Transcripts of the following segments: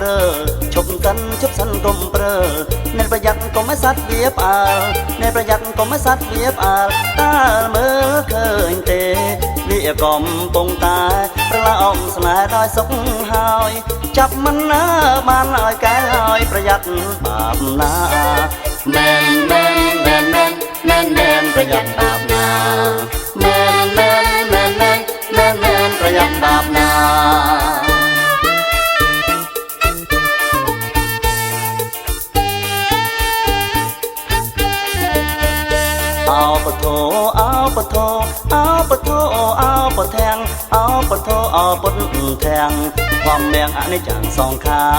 រើឈប់សិនឈប់សិនកុំព្រើអ្នកប្រយ័ត្នកុំឲ្យសត្វវាផ្អើលអ្នកប្រយ័ត្នកុំឲ្យសត្វវាផ្អើលតើមើលឃើញទេវាកំពុងតែប្រឡំស្នេហ៍ដោយសុខហើយចាប់មិនណាបានឲ្យកែហើយប្រយ័ត្នបាបណាមែនមែនមែនមែនមែនមែនប្រយ័ត្នបាបណាមែនមែនមែនមែនមែនមែនប្រយ័ត្នបាបណាអោពធអោពធអោពធអោពធាំងអោពធអោពុទ្ធធាំងធម្មមៀងអនិច្ចំសង្ខារ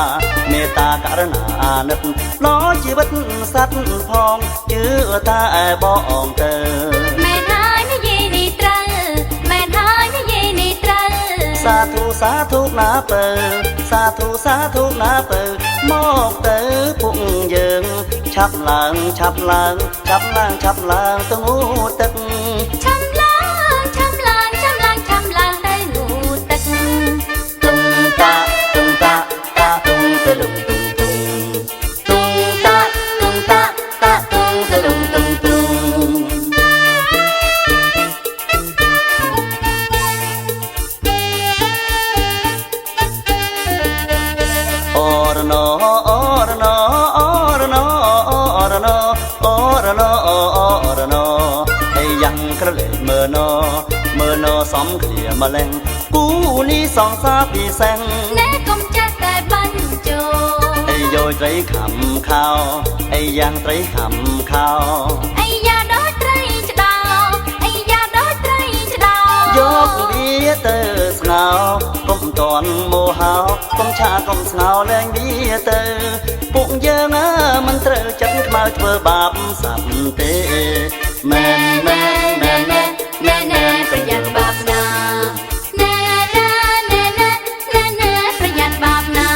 មេត្តាករណាអាណិតដល់ជីវិតសត្វផងជឿតែបងទៅមែនហើយនិយាយនេះត្រូវមែនហើយនិយាយនេះត្រូវសាធុសាធុណាពើសាធុសាធុណាពើមកទៅពួកយើងឆាប់ឡើងឆាប់ឡើងឆាប់ឡើងឆាប់ឡើងទៅងូទឹកឆាប់ឡើងឆាប់ឡើងឆាប់ឡើងឆាប់ឡើងទៅងូទឹកទុងតាទុងតាតាទុងទៅលំទុងទុងទុងតាទុងតាតាទុងទៅលំទុងទុងអូរណោអូរណោអូរណោអូរណោអូរណោអូរណោហើយយ៉ាងក្រលេមើណោមើណោសំគ្រាម្លេងគូនេះសងសាពីសែងណែកុំចេះតែបញ្ចោអីយោត្រីខំខោអីយ៉ាងត្រីខំខោអីយ៉ាដល់ត្រីឆ្ដោអីយ៉ាដល់ត្រីឆ្ដោយកវាទៅស្ងោកុំតន់មោហោកុំឆាកុំស្ងោលែងវាទៅពួកយើងមិនត្រូវចិត្តខ្មៅធ្វើបាបសត្វទេមែនមែនមែនមែនមែនមែនប្រយ័ត្នបាបណាណែណែណែណែណែណែប្រយ័ត្នបាបណា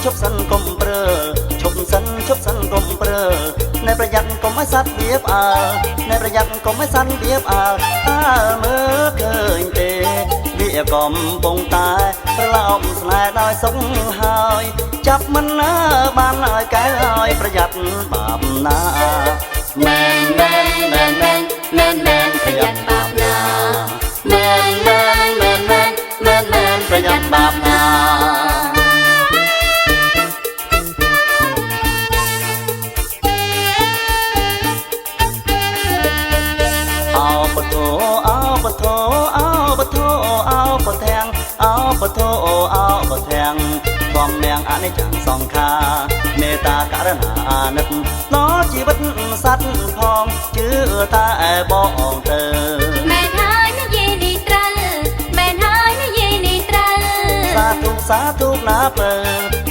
ឈប់សិនកុំព្រើឈប់សិនឈប់សិនកុំព្រើអ្នកប្រយ័ត្នកុំឲ្យសត្វវាផ្អើលអ្នកប្រយ័ត្នកុំឲ្យសត្វវាផ្អើលតើមើលឃើញទេវាកំពុងតែប្រឡំស្នេហ៍ដោយសុខហើយចាប់មិនណាបានឲ្យកែហើយប្រយ័ត្នបាបណាមែនមែនមែនមែនមែនមែនប្រយ័ត្នបាបណាមែនមែនមែនមែនមែនមែនប្រយ័ត្នបាបណាអោពធអោពធអោពធអោពធាំងអោពធអោពធាំងធម្មមៀងអនិច្ចំសង្ខារមេត្តាករណាអាណិតដល់ជីវិតសត្វផងជឿតែបងទៅមែនហើយនិយាយនេះត្រូវមែនហើយនិយាយនេះត្រូវសាធុសាធុណាពើ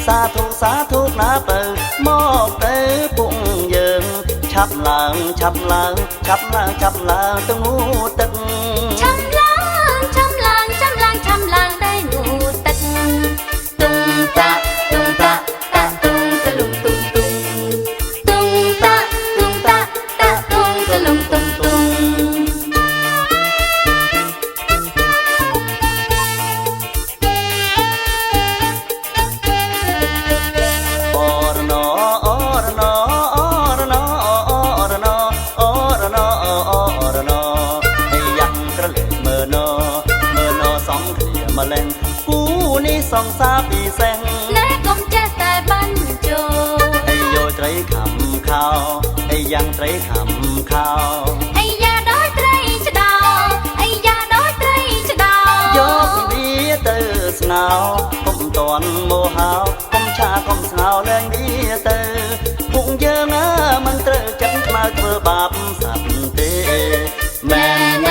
សាធុសាធុណាពើមកទៅពួកយើងឆាប់ឡើងឆាប់ឡើងឆាប់ឡើងឆាប់ឡើងទៅងូទឹកឆាប់ឡើងឆាប់ឡើងឆាប់ឡើងឆាប់ឡើងទៅងូទឹកទុងតាទុងតាតាទុងទៅលំទុងទុងទុងតាទុងតាតាទុងទៅលំទុងទុងអូរណោអូរណោអូរណោអូរណោអូរណោអូរណោហើយយ៉ាងក្រលេមើណោសំគ្រាម្លេងគូនេះសងសាពីសែងណែកុំចេះតែបញ្ចោអីយោត្រីខំខោអីយ៉ាងត្រីខំខោអីយ៉ាដល់ត្រីឆ្ដោអីយ៉ាដល់ត្រីឆ្ដោយកវាទៅស្ងោកុំតន់មោហោកុំឆាកុំស្ងោលែងវាទៅពួកយើងមិនត្រូវចិត្តខ្មៅធ្វើបាបសត្វទេមែន